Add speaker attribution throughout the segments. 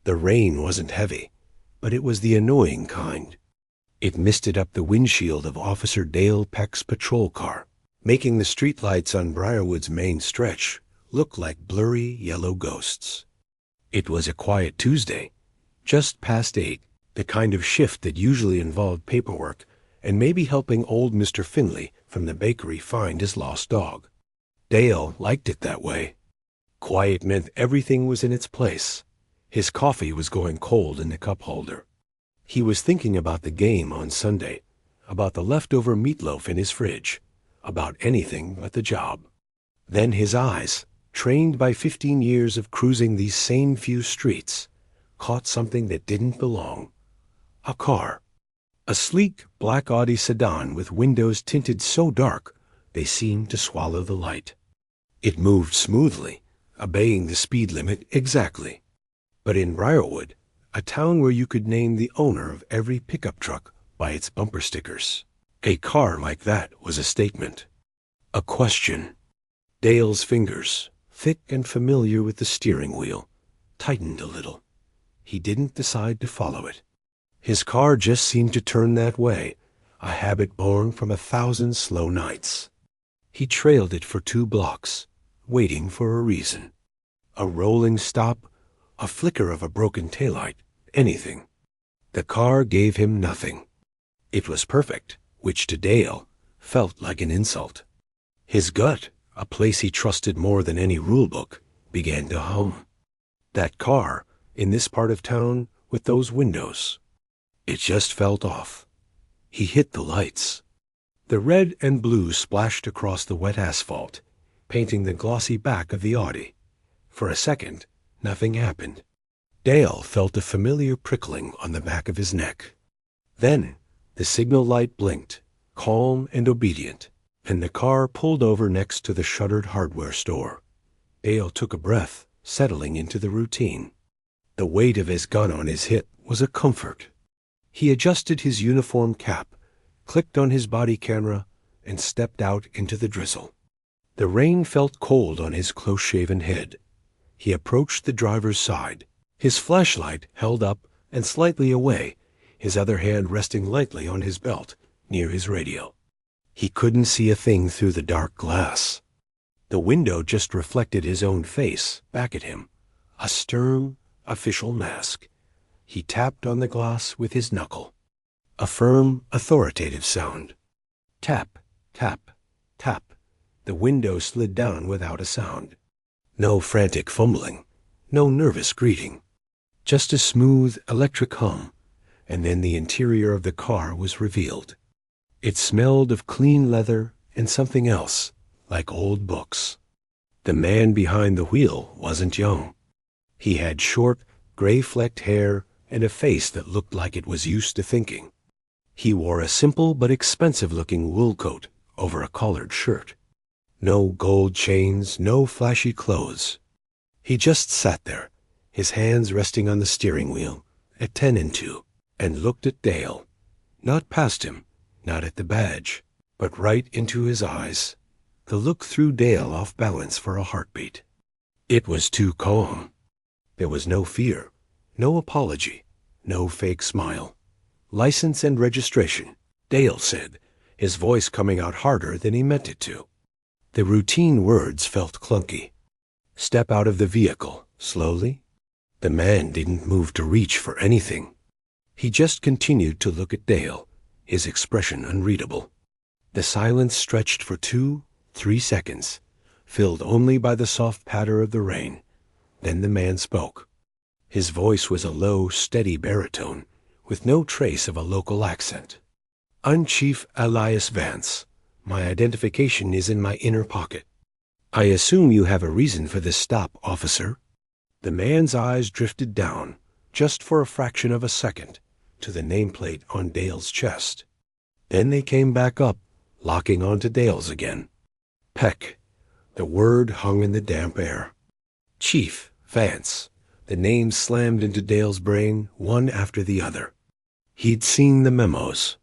Speaker 1: The rain wasn't heavy, but it was the annoying kind. It misted up the windshield of Officer Dale Peck's patrol car, making the streetlights on Briarwood's main stretch look like blurry yellow ghosts. It was a quiet Tuesday, just past 8, the kind of shift that usually involved paperwork and maybe helping old Mr. Finley from the bakery find his lost dog. Dale liked it that way. Quiet meant everything was in its place. His coffee was going cold in the cup holder. He was thinking about the game on Sunday, about the leftover meatloaf in his fridge, about anything but the job. Then his eyes, trained by 15 years of cruising these same few streets, caught something that didn't belong. A car. A sleek black Audi sedan with windows tinted so dark they seemed to swallow the light. It moved smoothly, obeying the speed limit exactly. But in Briarwood, a town where you could name the owner of every pickup truck by its bumper stickers, a car like that was a statement. A question. Dale's fingers, thick and familiar with the steering wheel, tightened a little. He didn't decide to follow it. His car just seemed to turn that way, a habit born from 1,000 slow nights. He trailed it for 2 blocks, waiting for a reason. A rolling stop, a flicker of a broken taillight, anything. The car gave him nothing. It was perfect, which to Dale felt like an insult. His gut, a place he trusted more than any rulebook, began to hum. That car, in this part of town, with those windows. It just felt off. He hit the lights. The red and blue splashed across the wet asphalt, painting the glossy back of the Audi. For a second, nothing happened. Dale felt a familiar prickling on the back of his neck. Then, the signal light blinked, calm and obedient, and the car pulled over next to the shuttered hardware store. Dale took a breath, settling into the routine. The weight of his gun on his hip was a comfort. He adjusted his uniform cap, clicked on his body camera, and stepped out into the drizzle. The rain felt cold on his close-shaven head. He approached the driver's side, his flashlight held up and slightly away, his other hand resting lightly on his belt, near his radio. He couldn't see a thing through the dark glass. The window just reflected his own face back at him, a stern, official mask. He tapped on the glass with his knuckle. A firm, authoritative sound. Tap, tap, tap. The window slid down without a sound. No frantic fumbling, no nervous greeting. Just a smooth, electric hum, and then the interior of the car was revealed. It smelled of clean leather and something else, like old books. The man behind the wheel wasn't young. He had short, gray-flecked hair and a face that looked like it was used to thinking. He wore a simple but expensive-looking wool coat over a collared shirt. No gold chains, no flashy clothes. He just sat there, his hands resting on the steering wheel, at 10 and 2, and looked at Dale. Not past him, not at the badge, but right into his eyes. The look threw Dale off balance for a heartbeat. It was too calm. There was no fear, no apology, no fake smile. License and registration, Dale said, his voice coming out harder than he meant it to. The routine words felt clunky. Step out of the vehicle, slowly. The man didn't move to reach for anything. He just continued to look at Dale, his expression unreadable. The silence stretched for 2-3 seconds, filled only by the soft patter of the rain. Then the man spoke. His voice was a low, steady baritone, with no trace of a local accent. "I'm Chief Elias Vance. My identification is in my inner pocket. I assume you have a reason for this stop, officer." The man's eyes drifted down, just for a fraction of a second, to the nameplate on Dale's chest. Then they came back up, locking onto Dale's again. Peck. The word hung in the damp air. Chief Vance. The names slammed into Dale's brain, one after the other. He'd seen the memos.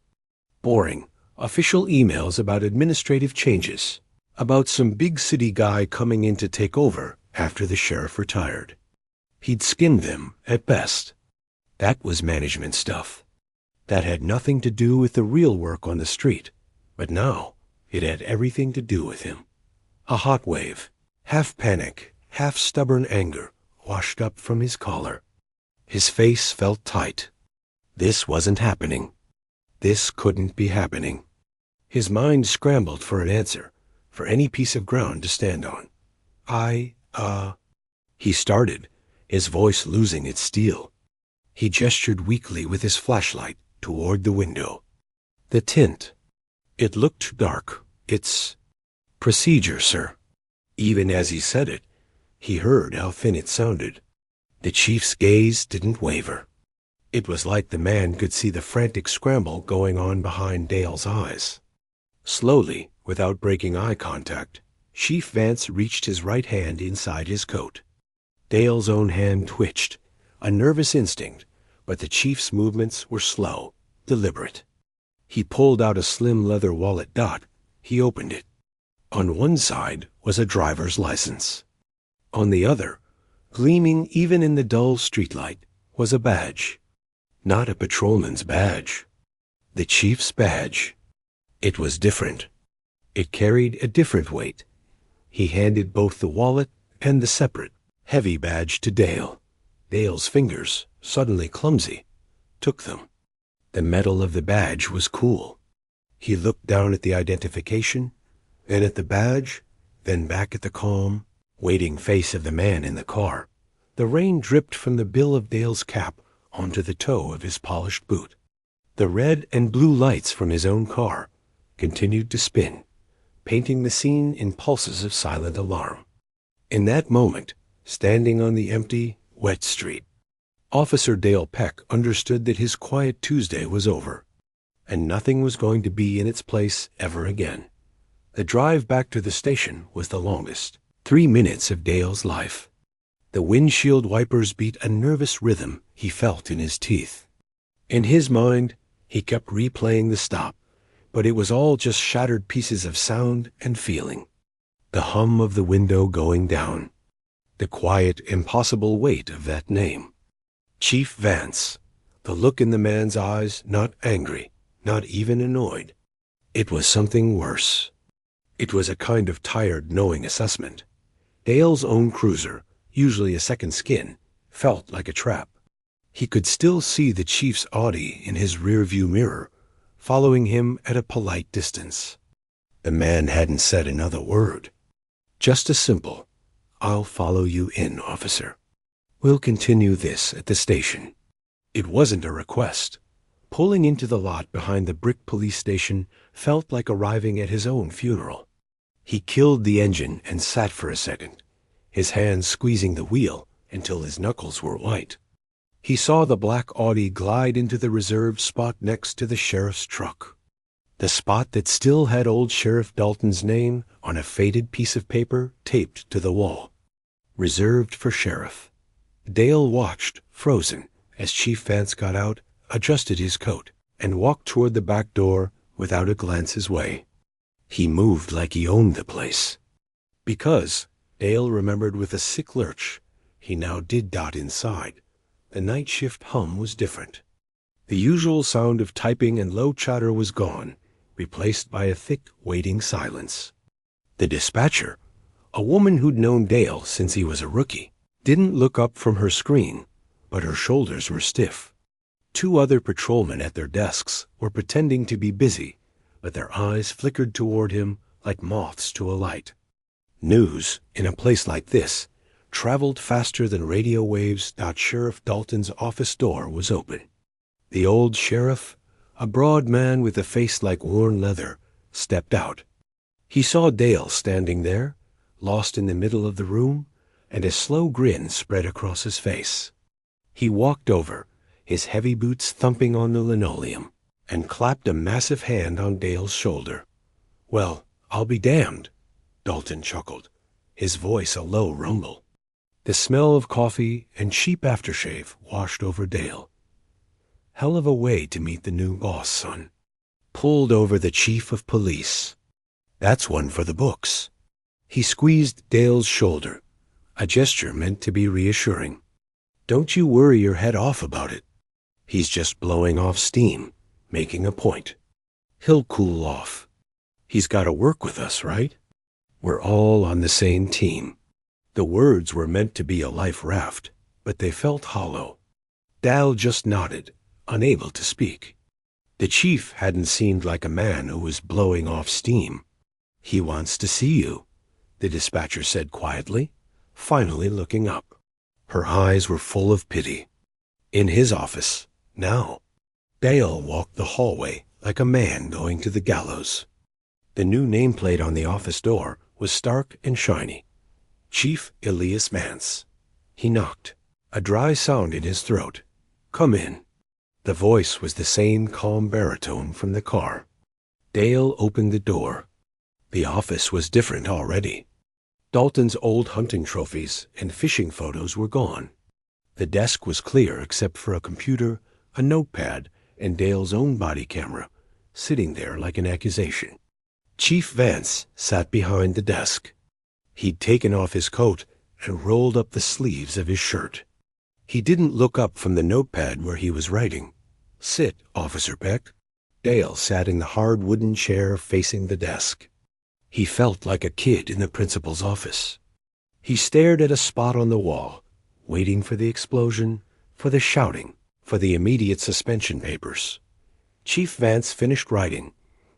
Speaker 1: Boring, official emails about administrative changes, about some big city guy coming in to take over after the sheriff retired. He'd skimmed them at best. That was management stuff. That had nothing to do with the real work on the street. But now, it had everything to do with him. A hot wave, half panic, half stubborn anger, washed up from his collar. His face felt tight. This wasn't happening. This couldn't be happening. His mind scrambled for an answer, for any piece of ground to stand on. He started, his voice losing its steel. He gestured weakly with his flashlight toward the window. The tint. It looked dark. It's procedure, sir. Even as he said it, he heard how thin it sounded. The chief's gaze didn't waver. It was like the man could see the frantic scramble going on behind Dale's eyes. Slowly, without breaking eye contact, Chief Vance reached his right hand inside his coat. Dale's own hand twitched, a nervous instinct, but the chief's movements were slow, deliberate. He pulled out a slim leather wallet dot. He opened it. On one side was a driver's license. On the other, gleaming even in the dull streetlight, was a badge. Not a patrolman's badge. The chief's badge. It was different. It carried a different weight. He handed both the wallet and the separate, heavy badge to Dale. Dale's fingers, suddenly clumsy, took them. The metal of the badge was cool. He looked down at the identification, then at the badge, then back at the calm, waiting face of the man in the car. The rain dripped from the bill of Dale's cap onto the toe of his polished boot. The red and blue lights from his own car continued to spin, painting the scene in pulses of silent alarm. In that moment, standing on the empty, wet street, Officer Dale Peck understood that his quiet Tuesday was over, and nothing was going to be in its place ever again. The drive back to the station was the longest, 3 minutes of Dale's life. The windshield wipers beat a nervous rhythm he felt in his teeth. In his mind, he kept replaying the stop, but it was all just shattered pieces of sound and feeling. The hum of the window going down. The quiet, impossible weight of that name. Chief Vance. The look in the man's eyes, not angry, not even annoyed. It was something worse. It was a kind of tired, knowing assessment. Dale's own cruiser, usually a second skin, felt like a trap. He could still see the chief's Audi in his rearview mirror, following him at a polite distance. The man hadn't said another word. Just a simple, "I'll follow you in, officer. We'll continue this at the station." It wasn't a request. Pulling into the lot behind the brick police station felt like arriving at his own funeral. He killed the engine and sat for a second, his hands squeezing the wheel until his knuckles were white. He saw the black Audi glide into the reserved spot next to the sheriff's truck. The spot that still had old Sheriff Dalton's name on a faded piece of paper taped to the wall. Reserved for sheriff. Dale watched, frozen, as Chief Vance got out, adjusted his coat, and walked toward the back door without a glance his way. He moved like he owned the place. Because, Dale remembered with a sick lurch, he now did dot inside. The night shift hum was different. The usual sound of typing and low chatter was gone, replaced by a thick, waiting silence. The dispatcher, a woman who'd known Dale since he was a rookie, didn't look up from her screen, but her shoulders were stiff. 2 other patrolmen at their desks were pretending to be busy, but their eyes flickered toward him like moths to a light. News, in a place like this, traveled faster than radio waves. Sheriff Dalton's office door was open. The old sheriff, a broad man with a face like worn leather, stepped out. He saw Dale standing there, lost in the middle of the room, and a slow grin spread across his face. He walked over, his heavy boots thumping on the linoleum, and clapped a massive hand on Dale's shoulder. "Well, I'll be damned," Dalton chuckled, his voice a low rumble. The smell of coffee and cheap aftershave washed over Dale. Hell of a way to meet the new boss, son. Pulled over the chief of police. That's one for the books. He squeezed Dale's shoulder, a gesture meant to be reassuring. Don't you worry your head off about it. He's just blowing off steam, making a point. He'll cool off. He's got to work with us, right? We're all on the same team. The words were meant to be a life raft, but they felt hollow. Dal just nodded, unable to speak. The chief hadn't seemed like a man who was blowing off steam. He wants to see you, the dispatcher said quietly, finally looking up. Her eyes were full of pity. In his office, now. Dale walked the hallway like a man going to the gallows. The new nameplate on the office door was stark and shiny. Chief Elias Vance. He knocked, a dry sound in his throat. Come in. The voice was the same calm baritone from the car. Dale opened the door. The office was different already. Dalton's old hunting trophies and fishing photos were gone. The desk was clear except for a computer, a notepad, and Dale's own body camera, sitting there like an accusation. Chief Vance sat behind the desk. He'd taken off his coat and rolled up the sleeves of his shirt. He didn't look up from the notepad where he was writing. Sit, Officer Peck. Dale sat in the hard wooden chair facing the desk. He felt like a kid in the principal's office. He stared at a spot on the wall, waiting for the explosion, for the shouting, for the immediate suspension papers. Chief Vance finished writing,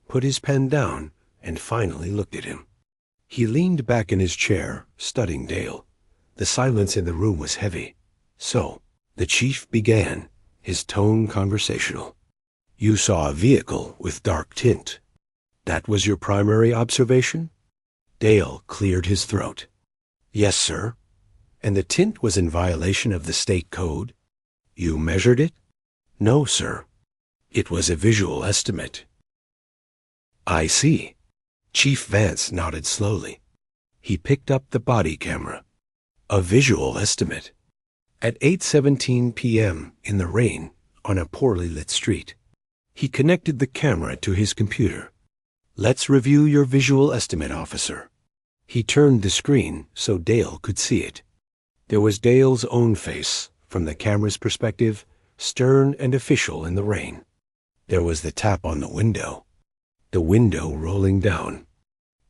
Speaker 1: put his pen down, and finally looked at him. He leaned back in his chair, studying Dale. The silence in the room was heavy. So, the chief began, his tone conversational. You saw a vehicle with dark tint. That was your primary observation? Dale cleared his throat. Yes, sir. And the tint was in violation of the state code? You measured it? No, sir. It was a visual estimate. I see. Chief Vance nodded slowly. He picked up the body camera. A visual estimate. At 8:17 p.m. in the rain on a poorly lit street. He connected the camera to his computer. Let's review your visual estimate, officer. He turned the screen so Dale could see it. There was Dale's own face, from the camera's perspective, stern and official in the rain. There was the tap on the window rolling down.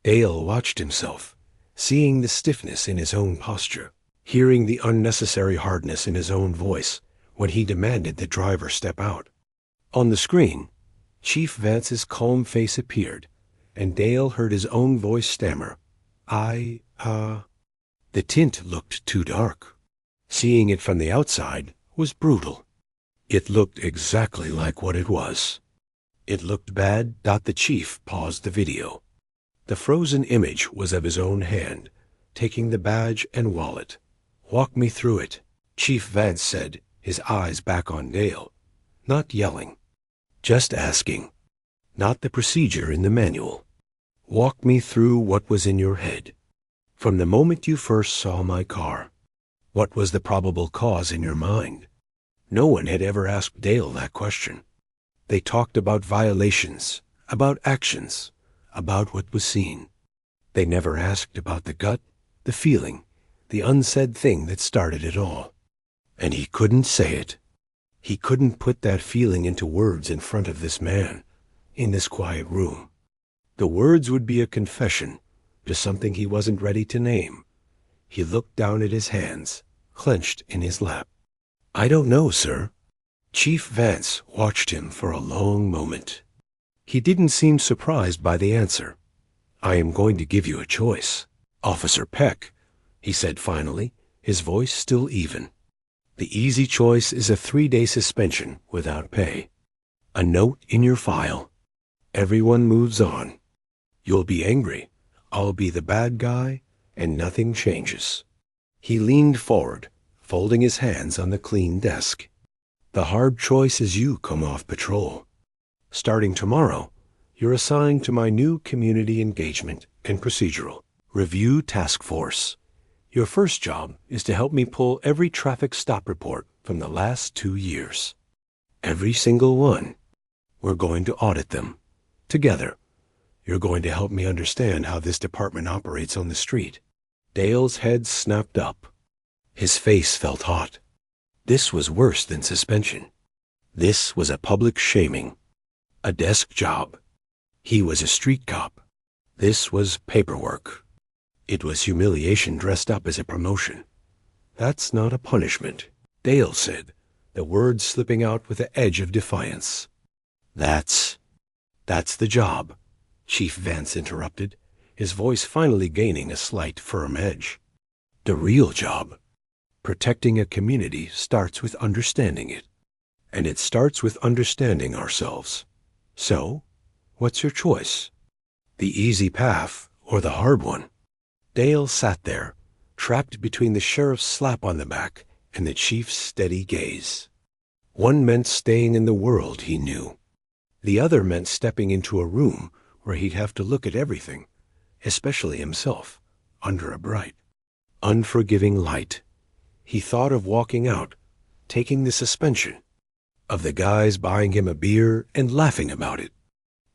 Speaker 1: Dale watched himself, seeing the stiffness in his own posture, hearing the unnecessary hardness in his own voice when he demanded the driver step out. On the screen, Chief Vance's calm face appeared, and Dale heard his own voice stammer, The tint looked too dark. Seeing it from the outside was brutal. It looked exactly like what it was. It looked bad. The chief paused the video. The frozen image was of his own hand, taking the badge and wallet. Walk me through it, Chief Vance said, his eyes back on Dale. Not yelling. Just asking. Not the procedure in the manual. Walk me through what was in your head. From the moment you first saw my car, what was the probable cause in your mind? No one had ever asked Dale that question. They talked about violations, about actions, about what was seen. They never asked about the gut, the feeling, the unsaid thing that started it all. And he couldn't say it. He couldn't put that feeling into words in front of this man, in this quiet room. The words would be a confession to something he wasn't ready to name. He looked down at his hands, clenched in his lap. I don't know, sir. Chief Vance watched him for a long moment. He didn't seem surprised by the answer. I am going to give you a choice, Officer Peck, he said finally, his voice still even. The easy choice is a 3-day suspension without pay. A note in your file. Everyone moves on. You'll be angry. I'll be the bad guy, and nothing changes. He leaned forward, folding his hands on the clean desk. The hard choice is you come off patrol. Starting tomorrow, you're assigned to my new community engagement and procedural review task force. Your first job is to help me pull every traffic stop report from the last 2 years. Every single one. We're going to audit them. Together. You're going to help me understand how this department operates on the street. Dale's head snapped up. His face felt hot. This was worse than suspension. This was a public shaming. A desk job. He was a street cop. This was paperwork. It was humiliation dressed up as a promotion. That's not a punishment, Dale said, the words slipping out with the edge of defiance. That's the job, Chief Vance interrupted, his voice finally gaining a slight firm edge. The real job. Protecting a community starts with understanding it. And it starts with understanding ourselves. So, what's your choice? The easy path or the hard one? Dale sat there, trapped between the sheriff's slap on the back and the chief's steady gaze. One meant staying in the world, he knew. The other meant stepping into a room where he'd have to look at everything, especially himself, under a bright, unforgiving light. He thought of walking out, taking the suspension, of the guys buying him a beer and laughing about it.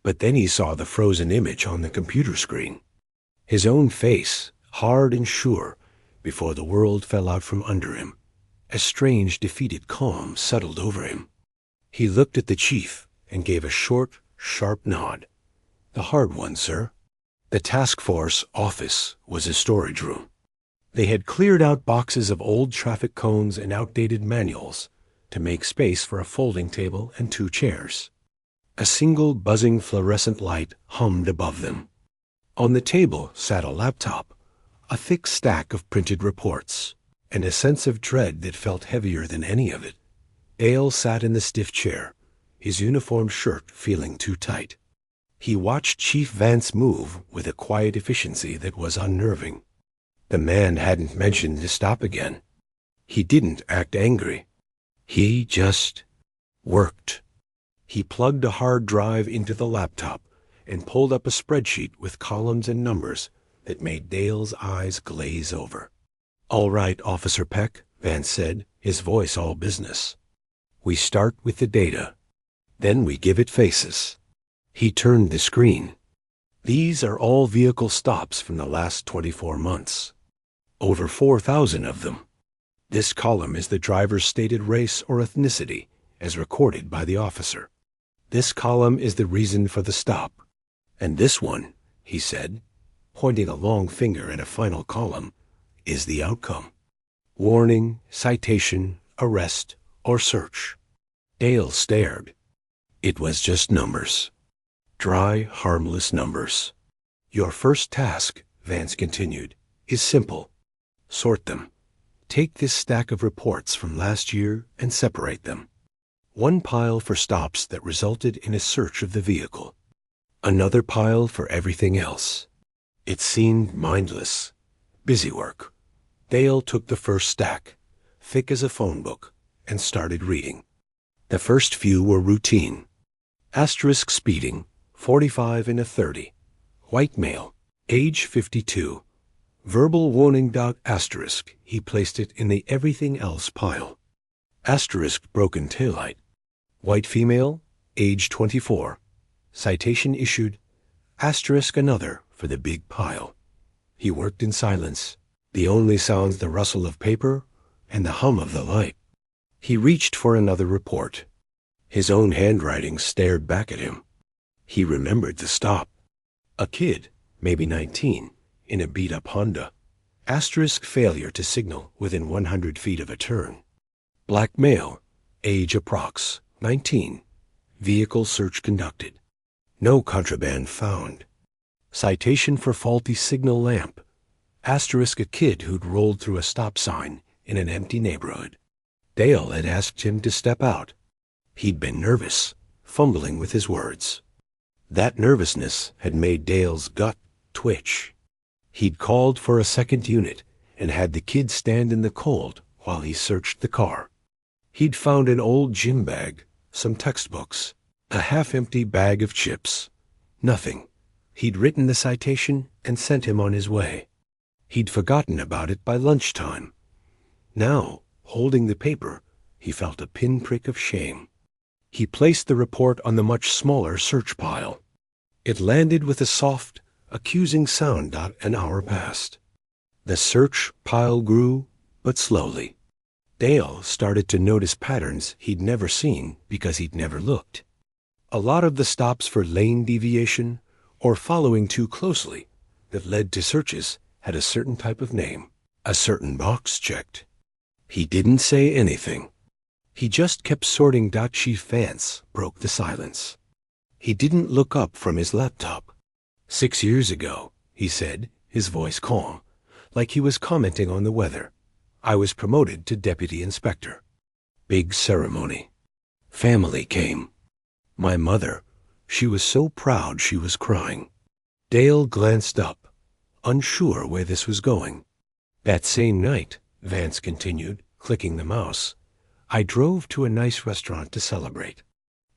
Speaker 1: But then he saw the frozen image on the computer screen. His own face, hard and sure, before the world fell out from under him. A strange, defeated calm settled over him. He looked at the chief and gave a short, sharp nod. The hard one, sir. The task force office was a storage room. They had cleared out boxes of old traffic cones and outdated manuals to make space for a folding table and 2 chairs. A single buzzing fluorescent light hummed above them. On the table sat a laptop, a thick stack of printed reports, and a sense of dread that felt heavier than any of it. Dale sat in the stiff chair, his uniform shirt feeling too tight. He watched Chief Vance move with a quiet efficiency that was unnerving. The man hadn't mentioned to stop again. He didn't act angry. He just worked. He plugged a hard drive into the laptop and pulled up a spreadsheet with columns and numbers that made Dale's eyes glaze over. "All right, Officer Peck," Vance said, his voice all business. "We start with the data. Then we give it faces." He turned the screen. These are all vehicle stops from the last 24 months. Over 4,000 of them. This column is the driver's stated race or ethnicity, as recorded by the officer. This column is the reason for the stop. And this one, he said, pointing a long finger at a final column, is the outcome. Warning, citation, arrest, or search. Dale stared. It was just numbers. Dry, harmless numbers. Your first task, Vance continued, is simple. Sort them. Take this stack of reports from last year and separate them. One pile for stops that resulted in a search of the vehicle. Another pile for everything else. It seemed mindless. Busy work. Dale took the first stack, thick as a phone book, and started reading. The first few were routine. Asterisk speeding, 45 and a 30. White male, age 52. Verbal warning asterisk, he placed it in the everything else pile. Asterisk broken taillight. White female, age 24. Citation issued. Asterisk another for the big pile. He worked in silence, the only sounds the rustle of paper and the hum of the light. He reached for another report. His own handwriting stared back at him. He remembered the stop. A kid, maybe 19, in a beat-up Honda. Asterisk failure to signal within 100 feet of a turn. Black male, age approx. 19. Vehicle search conducted. No contraband found. Citation for faulty signal lamp. Asterisk a kid who'd rolled through a stop sign in an empty neighborhood. Dale had asked him to step out. He'd been nervous, fumbling with his words. That nervousness had made Dale's gut twitch. He'd called for a second unit and had the kid stand in the cold while he searched the car. He'd found an old gym bag, some textbooks, a half-empty bag of chips. Nothing. He'd written the citation and sent him on his way. He'd forgotten about it by lunchtime. Now, holding the paper, he felt a pinprick of shame. He placed the report on the much smaller search pile. It landed with a soft, accusing sound. An hour passed. The search pile grew, but slowly. Dale started to notice patterns he'd never seen because he'd never looked. A lot of the stops for lane deviation or following too closely that led to searches had a certain type of name, a certain box checked. He didn't say anything. He just kept sorting. Chief Vance broke the silence. He didn't look up from his laptop. 6 years ago, he said, his voice calm, like he was commenting on the weather, I was promoted to deputy inspector. Big ceremony. Family came. My mother, she was so proud she was crying. Dale glanced up, unsure where this was going. That same night, Vance continued, clicking the mouse, I drove to a nice restaurant to celebrate.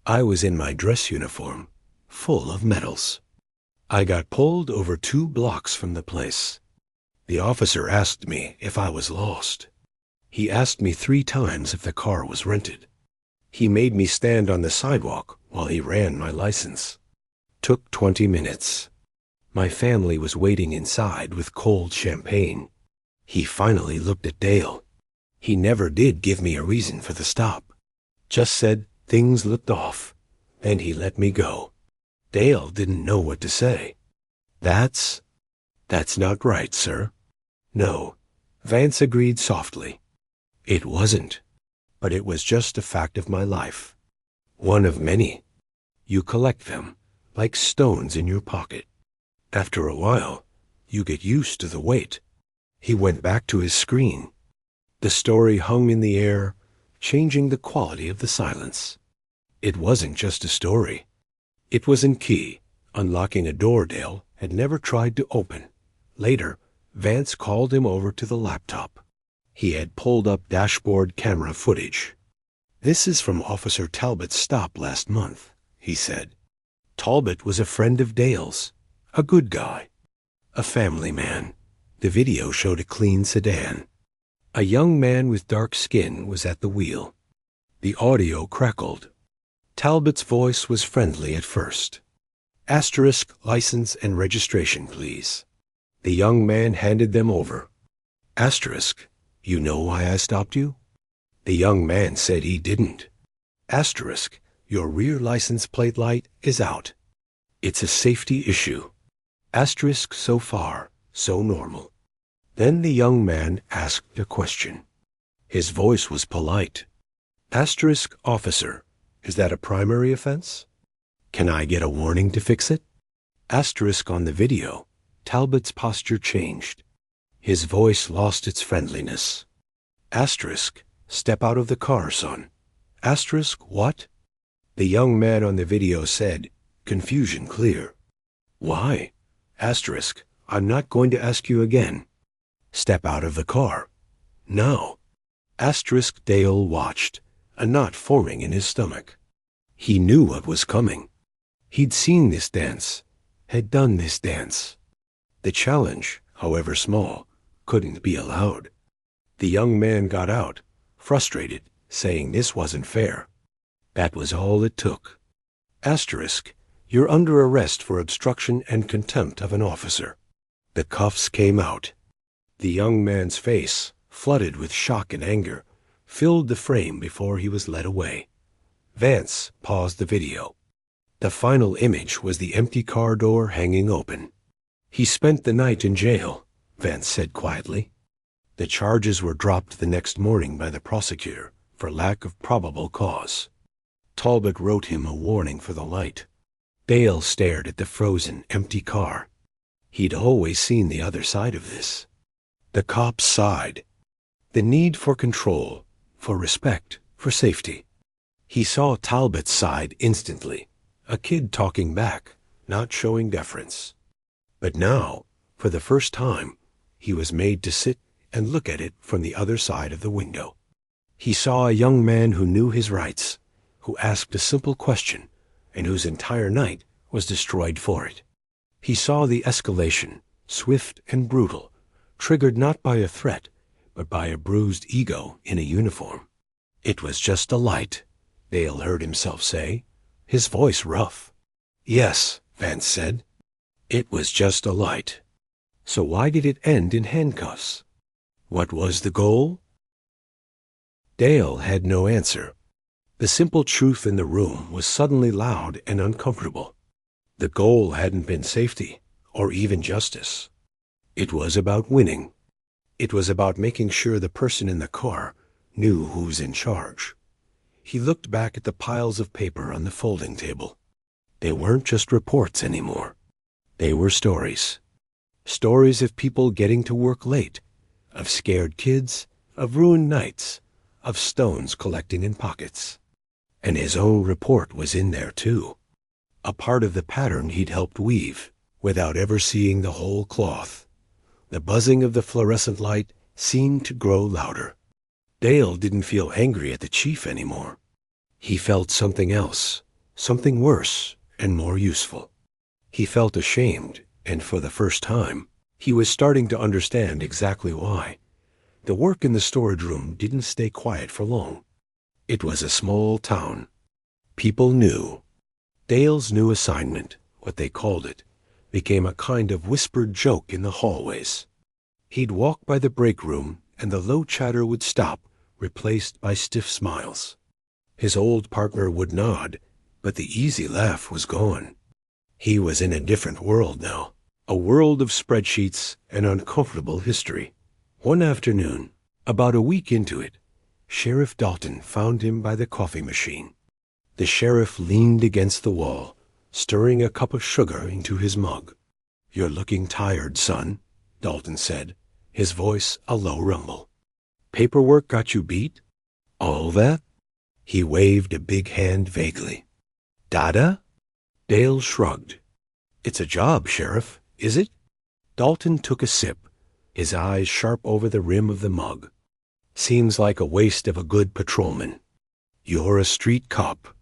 Speaker 1: I was in my dress uniform, full of medals. I got pulled over 2 blocks from the place. The officer asked me if I was lost. He asked me 3 times if the car was rented. He made me stand on the sidewalk while he ran my license. Took 20 minutes. My family was waiting inside with cold champagne. He finally looked at Dale. He never did give me a reason for the stop. Just said things looked off, and he let me go. Dale didn't know what to say. That's not right, sir. No, Vance agreed softly. It wasn't, but it was just a fact of my life. One of many. You collect them, like stones in your pocket. After a while, you get used to the weight. He went back to his screen. The story hung in the air, changing the quality of the silence. It wasn't just a story. It was in key, unlocking a door Dale had never tried to open. Later, Vance called him over to the laptop. He had pulled up dashboard camera footage. This is from Officer Talbot's stop last month, he said. Talbot was a friend of Dale's, a good guy, a family man. The video showed a clean sedan. A young man with dark skin was at the wheel. The audio crackled. Talbot's voice was friendly at first. Asterisk license and registration, please. The young man handed them over. Asterisk, you know why I stopped you? The young man said he didn't. Asterisk, your rear license plate light is out. It's a safety issue. Asterisk, so far, so normal. Then the young man asked a question. His voice was polite. Asterisk, officer, is that a primary offense? Can I get a warning to fix it? Asterisk, on the video, Talbot's posture changed. His voice lost its friendliness. Asterisk, step out of the car, son. Asterisk, what? The young man on the video said, confusion clear. Why? Asterisk, I'm not going to ask you again. Step out of the car. Now. Asterisk, Dale watched, a knot forming in his stomach. He knew what was coming. He'd seen this dance, had done this dance. The challenge, however small, couldn't be allowed. The young man got out, frustrated, saying this wasn't fair. That was all it took. Asterisk, you're under arrest for obstruction and contempt of an officer. The cuffs came out. The young man's face, flooded with shock and anger, filled the frame before he was led away. Vance paused the video. The final image was the empty car door hanging open. He spent the night in jail, Vance said quietly. The charges were dropped the next morning by the prosecutor for lack of probable cause. Talbot wrote him a warning for the light. Dale stared at the frozen, empty car. He'd always seen the other side of this. The cops sighed. The need for control, for respect, for safety. He saw Talbot's side instantly, a kid talking back, not showing deference. But now, for the first time, he was made to sit and look at it from the other side of the window. He saw a young man who knew his rights, who asked a simple question, and whose entire night was destroyed for it. He saw the escalation, swift and brutal, triggered not by a threat, but by a bruised ego in a uniform. It was just a light, Dale heard himself say, his voice rough. Yes, Vance said. It was just a light. So why did it end in handcuffs? What was the goal? Dale had no answer. The simple truth in the room was suddenly loud and uncomfortable. The goal hadn't been safety, or even justice. It was about winning. It was about making sure the person in the car knew who was in charge. He looked back at the piles of paper on the folding table. They weren't just reports anymore. They were stories. Stories of people getting to work late, of scared kids, of ruined nights, of stones collecting in pockets. And his own report was in there too. A part of the pattern he'd helped weave, without ever seeing the whole cloth. The buzzing of the fluorescent light seemed to grow louder. Dale didn't feel angry at the chief anymore. He felt something else, something worse and more useful. He felt ashamed, and for the first time, he was starting to understand exactly why. The work in the storage room didn't stay quiet for long. It was a small town. People knew. Dale's new assignment, what they called it, became a kind of whispered joke in the hallways. He'd walk by the break room, and the low chatter would stop, replaced by stiff smiles. His old partner would nod, but the easy laugh was gone. He was in a different world now, a world of spreadsheets and uncomfortable history. One afternoon, about a week into it, Sheriff Dalton found him by the coffee machine. The sheriff leaned against the wall, stirring a cup of sugar into his mug. "You're looking tired, son," Dalton said, his voice a low rumble. "Paperwork got you beat? All that?" He waved a big hand vaguely. "Dada?" Dale shrugged. "It's a job, Sheriff, is it?" Dalton took a sip, his eyes sharp over the rim of the mug. "Seems like a waste of a good patrolman. You're a street cop.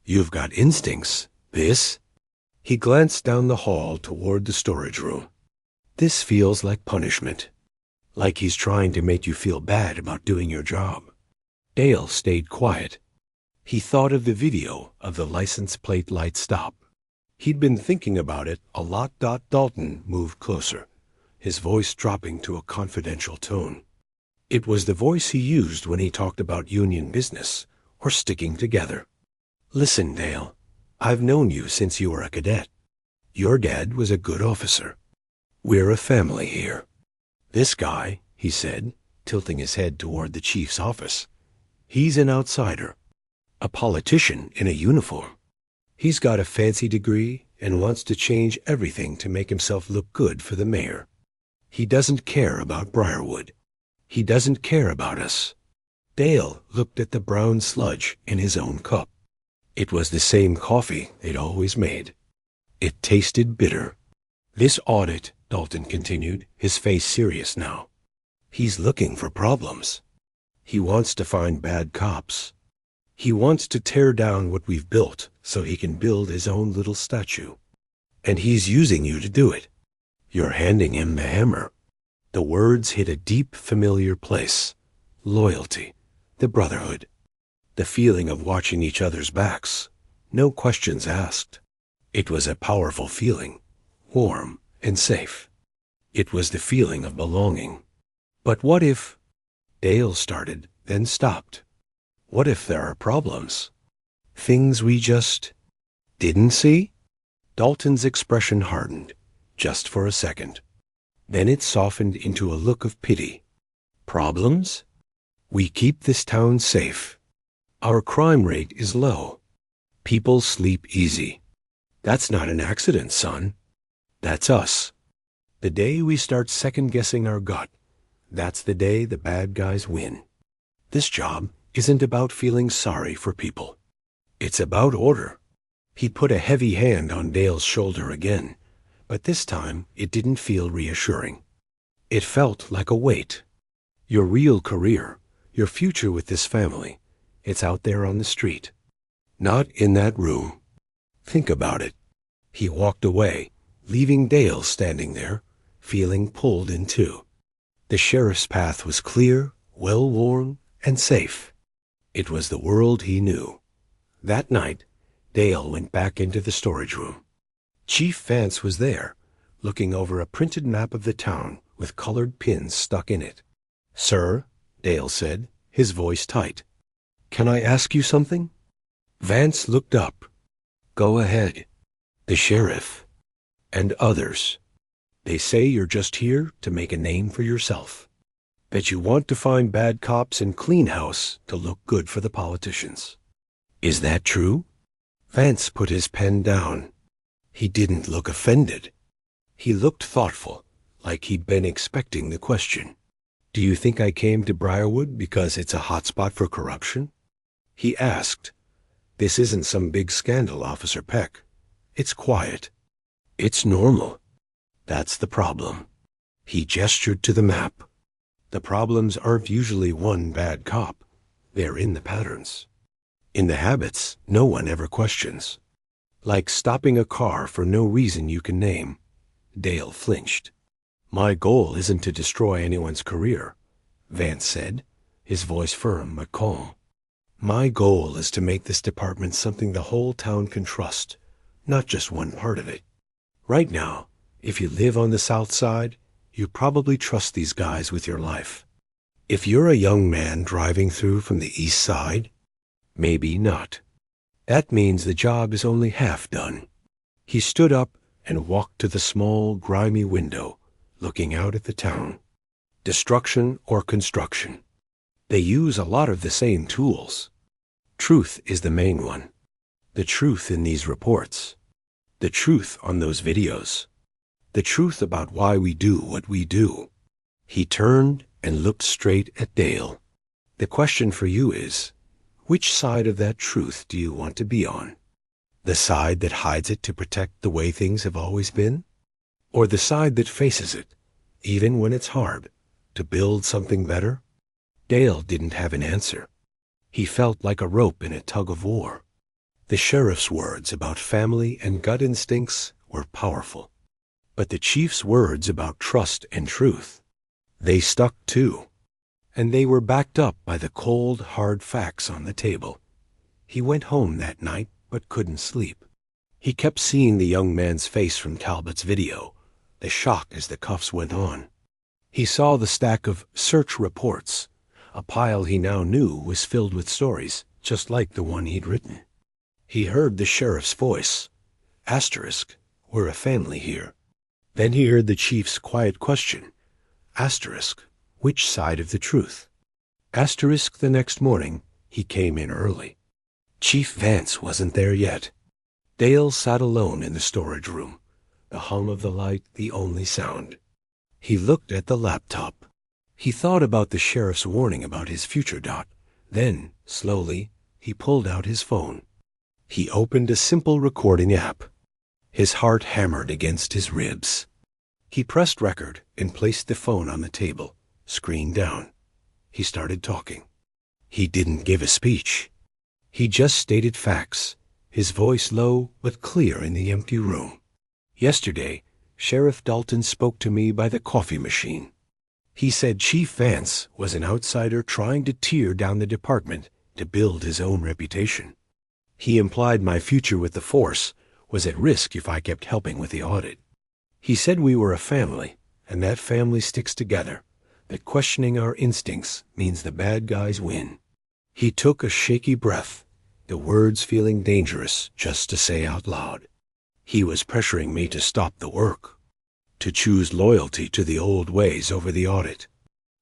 Speaker 1: You've got instincts. This?" He glanced down the hall toward the storage room. "This feels like punishment. Like he's trying to make you feel bad about doing your job." Dale stayed quiet. He thought of the video of the license plate light stop. He'd been thinking about it a lot. Dalton moved closer, his voice dropping to a confidential tone. It was the voice he used when he talked about union business or sticking together. "Listen, Dale, I've known you since you were a cadet. Your dad was a good officer. We're a family here. This guy," he said, tilting his head toward the chief's office, "he's an outsider, a politician in a uniform. He's got a fancy degree and wants to change everything to make himself look good for the mayor. He doesn't care about Briarwood. He doesn't care about us." Dale looked at the brown sludge in his own cup. It was the same coffee they'd always made. It tasted bitter. "This audit," Dalton continued, his face serious now. "He's looking for problems. He wants to find bad cops. He wants to tear down what we've built so he can build his own little statue. And he's using you to do it. You're handing him the hammer." The words hit a deep, familiar place. Loyalty, the brotherhood, the feeling of watching each other's backs, no questions asked. It was a powerful feeling, warm and safe. It was the feeling of belonging. But what if... Dale started, then stopped. What if there are problems? Things we just didn't see? Dalton's expression hardened, just for a second. Then it softened into a look of pity. Problems? We keep this town safe. Our crime rate is low. People sleep easy. That's not an accident, son. That's us. The day we start second-guessing our gut, that's the day the bad guys win. This job isn't about feeling sorry for people. It's about order. He put a heavy hand on Dale's shoulder again, but this time it didn't feel reassuring. It felt like a weight. Your real career, your future with this family, it's out there on the street. Not in that room. Think about it. He walked away, leaving Dale standing there, feeling pulled in two. The sheriff's path was clear, well-worn, and safe. It was the world he knew. That night, Dale went back into the storage room. Chief Vance was there, looking over a printed map of the town with colored pins stuck in it. "Sir," Dale said, his voice tight. "Can I ask you something?" Vance looked up. "Go ahead." "The sheriff and others, they say you're just here to make a name for yourself. That you want to find bad cops and clean house to look good for the politicians. Is that true?" Vance put his pen down. He didn't look offended. He looked thoughtful, like he'd been expecting the question. "Do you think I came to Briarwood because it's a hotspot for corruption?" He asked. "This isn't some big scandal, Officer Peck. It's quiet. It's normal. That's the problem." He gestured to the map. "The problems aren't usually one bad cop. They're in the patterns. In the habits no one ever questions. Like stopping a car for no reason you can name." Dale flinched. "My goal isn't to destroy anyone's career," Vance said, his voice firm but calm. "My goal is to make this department something the whole town can trust, not just one part of it. Right now, if you live on the South Side, you probably trust these guys with your life. If you're a young man driving through from the East Side, maybe not. That means the job is only half done." He stood up and walked to the small, grimy window, looking out at the town. Destruction or construction. They use a lot of the same tools. Truth is the main one. The truth in these reports. The truth on those videos. The truth about why we do what we do. He turned and looked straight at Dale. "The question for you is, which side of that truth do you want to be on? The side that hides it to protect the way things have always been? Or the side that faces it, even when it's hard, to build something better?" Dale didn't have an answer. He felt like a rope in a tug of war. The sheriff's words about family and gut instincts were powerful. But the chief's words about trust and truth, they stuck too. And they were backed up by the cold, hard facts on the table. He went home that night but couldn't sleep. He kept seeing the young man's face from Talbot's video, the shock as the cuffs went on. He saw the stack of search reports, a pile he now knew was filled with stories just like the one he'd written. He heard the sheriff's voice. Asterisk, we're a family here. Then he heard the chief's quiet question. Asterisk, which side of the truth? Asterisk, the next morning, he came in early. Chief Vance wasn't there yet. Dale sat alone in the storage room, the hum of the light the only sound. He looked at the laptop. He thought about the sheriff's warning about his future dot. Then, slowly, he pulled out his phone. He opened a simple recording app. His heart hammered against his ribs. He pressed record and placed the phone on the table, screen down. He started talking. He didn't give a speech. He just stated facts, his voice low but clear in the empty room. Yesterday, Sheriff Dalton spoke to me by the coffee machine. He said Chief Vance was an outsider trying to tear down the department to build his own reputation. He implied my future with the force was at risk if I kept helping with the audit. He said we were a family, and that family sticks together, that questioning our instincts means the bad guys win. He took a shaky breath, the words feeling dangerous just to say out loud. He was pressuring me to stop the work, to choose loyalty to the old ways over the audit.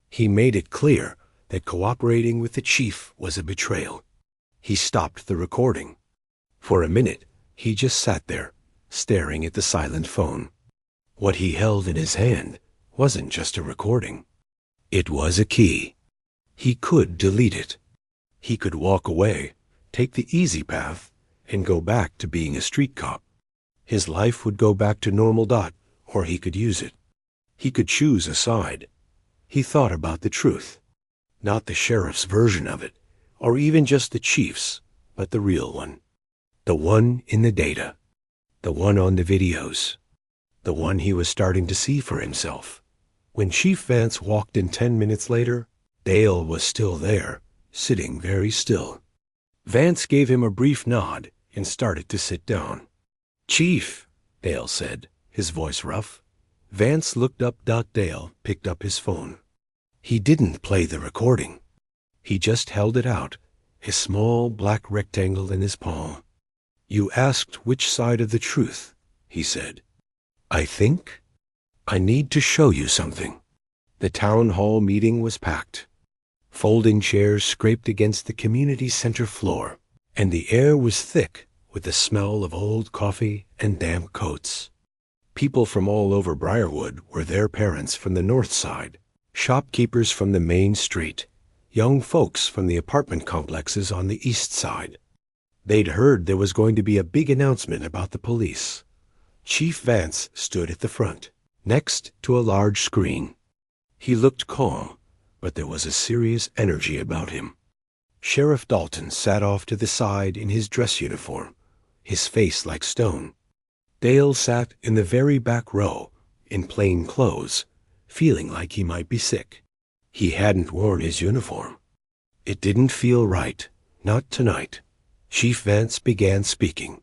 Speaker 1: He made it clear that cooperating with the chief was a betrayal. He stopped the recording. For a minute, he just sat there, staring at the silent phone. What he held in his hand wasn't just a recording. It was a key. He could delete it. He could walk away, take the easy path, and go back to being a street cop. His life would go back to normal dot, or he could use it. He could choose a side. He thought about the truth. Not the sheriff's version of it, or even just the chief's, but the real one. The one in the data. The one on the videos. The one he was starting to see for himself. When Chief Vance walked in 10 minutes later, Dale was still there, sitting very still. Vance gave him a brief nod and started to sit down. "Chief," Dale said, his voice rough. Vance looked up. Dale picked up his phone. He didn't play the recording. He just held it out, a small black rectangle in his palm. "You asked which side of the truth," he said. "I think I need to show you something." The town hall meeting was packed. Folding chairs scraped against the community center floor, and the air was thick with the smell of old coffee and damp coats. People from all over Briarwood were their parents from the north side, shopkeepers from the main street, young folks from the apartment complexes on the east side. They'd heard there was going to be a big announcement about the police. Chief Vance stood at the front, next to a large screen. He looked calm, but there was a serious energy about him. Sheriff Dalton sat off to the side in his dress uniform, his face like stone. Dale sat in the very back row, in plain clothes, feeling like he might be sick. He hadn't worn his uniform. It didn't feel right, not tonight. Chief Vance began speaking.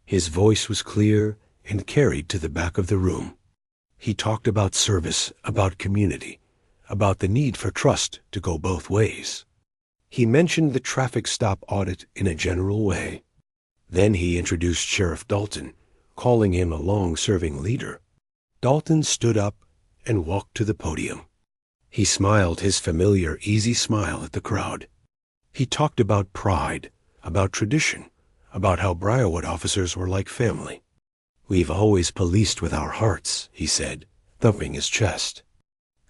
Speaker 1: His voice was clear and carried to the back of the room. He talked about service, about community, about the need for trust to go both ways. He mentioned the traffic stop audit in a general way. Then he introduced Sheriff Dalton, calling him a long-serving leader. Dalton stood up and walked to the podium. He smiled his familiar, easy smile at the crowd. He talked about pride, about tradition, about how Briarwood officers were like family. "We've always policed with our hearts," he said, thumping his chest.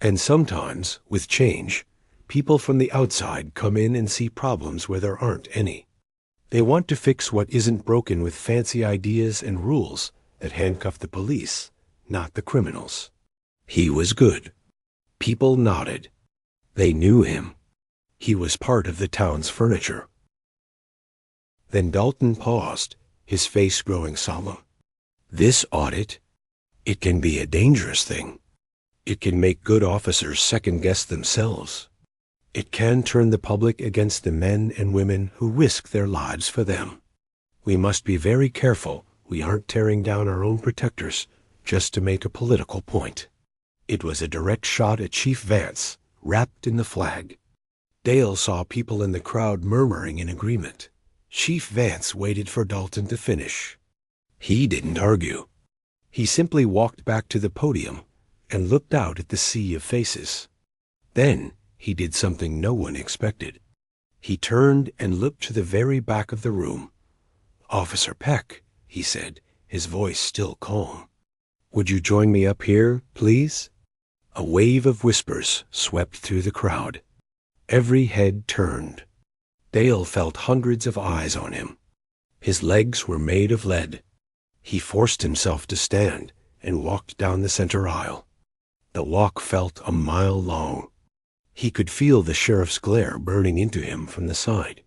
Speaker 1: "And sometimes, with change, people from the outside come in and see problems where there aren't any. They want to fix what isn't broken with fancy ideas and rules that handcuff the police, not the criminals." He was good. People nodded. They knew him. He was part of the town's furniture. Then Dalton paused, his face growing solemn. "This audit, it can be a dangerous thing. It can make good officers second-guess themselves. It can turn the public against the men and women who risk their lives for them. We must be very careful we aren't tearing down our own protectors just to make a political point." It was a direct shot at Chief Vance, wrapped in the flag. Dale saw people in the crowd murmuring in agreement. Chief Vance waited for Dalton to finish. He didn't argue. He simply walked back to the podium and looked out at the sea of faces. Then he did something no one expected. He turned and looked to the very back of the room. "Officer Peck," he said, his voice still calm. "Would you join me up here, please?" A wave of whispers swept through the crowd. Every head turned. Dale felt hundreds of eyes on him. His legs were made of lead. He forced himself to stand and walked down the center aisle. The walk felt a mile long. He could feel the sheriff's glare burning into him from the side.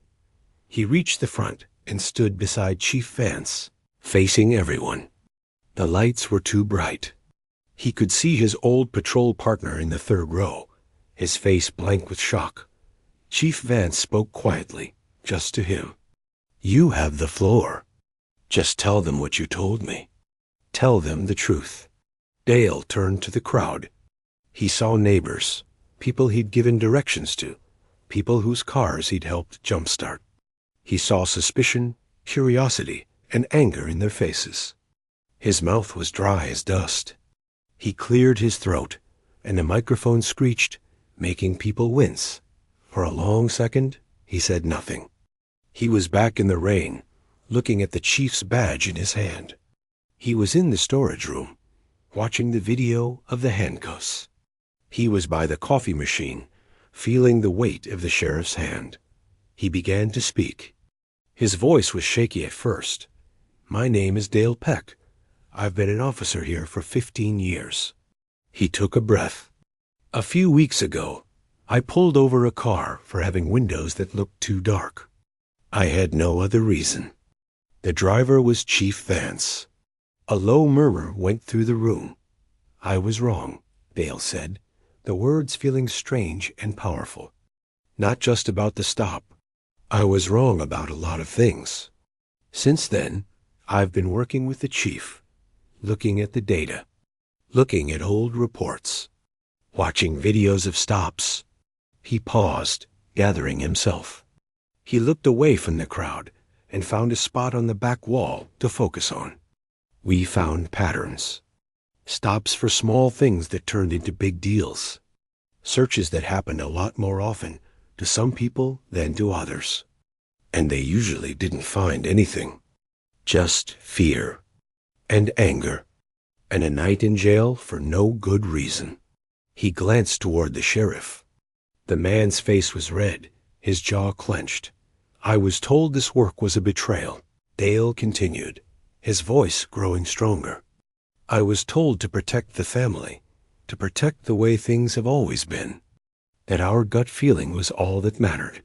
Speaker 1: He reached the front and stood beside Chief Vance, facing everyone. The lights were too bright. He could see his old patrol partner in the third row, his face blank with shock. Chief Vance spoke quietly, just to him. "You have the floor. Just tell them what you told me. Tell them the truth." Dale turned to the crowd. He saw neighbors, people he'd given directions to, people whose cars he'd helped jumpstart. He saw suspicion, curiosity, and anger in their faces. His mouth was dry as dust. He cleared his throat, and the microphone screeched, making people wince. For a long second, he said nothing. He was back in the rain, looking at the chief's badge in his hand. He was in the storage room, watching the video of the handcuffs. He was by the coffee machine, feeling the weight of the sheriff's hand. He began to speak. His voice was shaky at first. "My name is Dale Peck. I've been an officer here for 15 years. He took a breath. "A few weeks ago, I pulled over a car for having windows that looked too dark. I had no other reason. The driver was Chief Vance." A low murmur went through the room. "I was wrong," Dale said, the words feeling strange and powerful. "Not just about the stop. I was wrong about a lot of things. Since then, I've been working with the chief, looking at the data, looking at old reports, watching videos of stops." He paused, gathering himself. He looked away from the crowd and found a spot on the back wall to focus on. We found patterns. Stops for small things that turned into big deals. Searches that happened a lot more often to some people than to others. And they usually didn't find anything. Just fear and anger and a night in jail for no good reason. He glanced toward the sheriff. The man's face was red, his jaw clenched. I was told this work was a betrayal. Dale continued, his voice growing stronger. I was told to protect the family, to protect the way things have always been, that our gut feeling was all that mattered.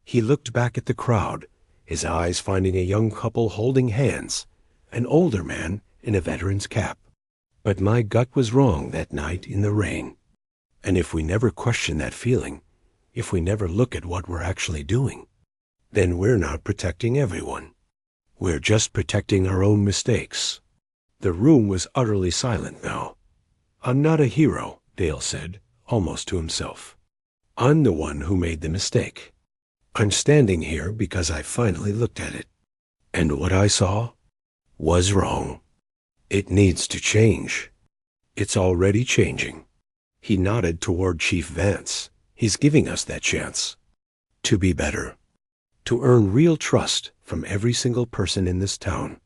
Speaker 1: He looked back at the crowd, his eyes finding a young couple holding hands, an older man in a veteran's cap. But my gut was wrong that night in the rain. And if we never question that feeling, if we never look at what we're actually doing, then we're not protecting everyone. We're just protecting our own mistakes. The room was utterly silent now. I'm not a hero, Dale said, almost to himself. I'm the one who made the mistake. I'm standing here because I finally looked at it. And what I saw was wrong. It needs to change. It's already changing. He nodded toward Chief Vance. He's giving us that chance. To be better. To earn real trust from every single person in this town.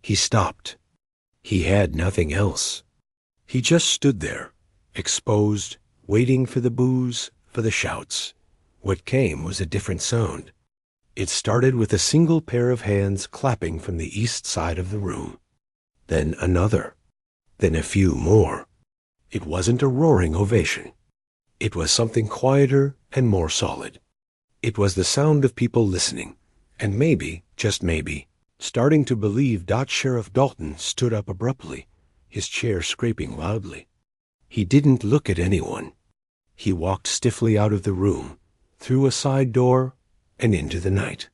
Speaker 1: He stopped. He had nothing else. He just stood there, exposed, waiting for the boos, for the shouts. What came was a different sound. It started with a single pair of hands clapping from the east side of the room. Then another. Then a few more. It wasn't a roaring ovation. It was something quieter and more solid. It was the sound of people listening, and maybe, just maybe, starting to believe. Sheriff Dalton stood up abruptly, his chair scraping loudly. He didn't look at anyone. He walked stiffly out of the room, through a side door, and into the night.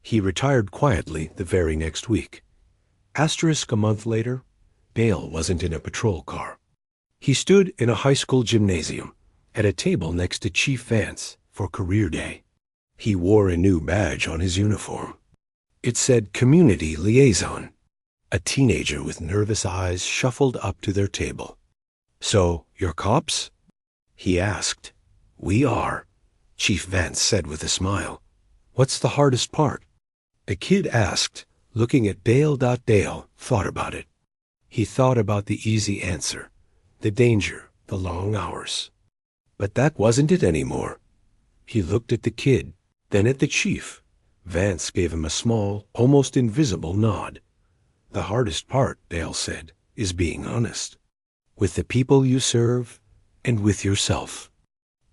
Speaker 1: He retired quietly the very next week. A month later, Dale wasn't in a patrol car. He stood in a high school gymnasium, at a table next to Chief Vance for career day. He wore a new badge on his uniform. It said Community Liaison. A teenager with nervous eyes shuffled up to their table. So, you're cops? He asked. We are, Chief Vance said with a smile. What's the hardest part? The kid asked, looking at Dale. Dale thought about it. He thought about the easy answer, the danger, the long hours. But that wasn't it anymore. He looked at the kid, then at the chief. Vance gave him a small, almost invisible nod. The hardest part, Dale said, is being honest. With the people you serve, and with yourself.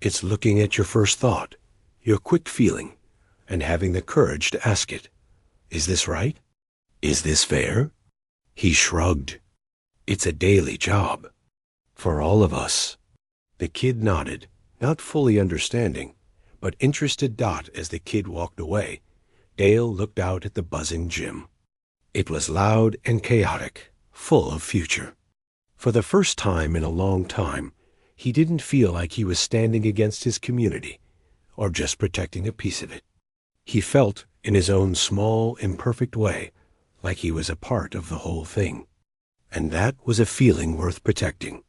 Speaker 1: It's looking at your first thought, your quick feeling, and having the courage to ask it. Is this right? Is this fair? He shrugged. It's a daily job. For all of us. The kid nodded, not fully understanding, but interested. As the kid walked away, Dale looked out at the buzzing gym. It was loud and chaotic, full of future. For the first time in a long time, he didn't feel like he was standing against his community, or just protecting a piece of it. He felt, in his own small, imperfect way, like he was a part of the whole thing. And that was a feeling worth protecting.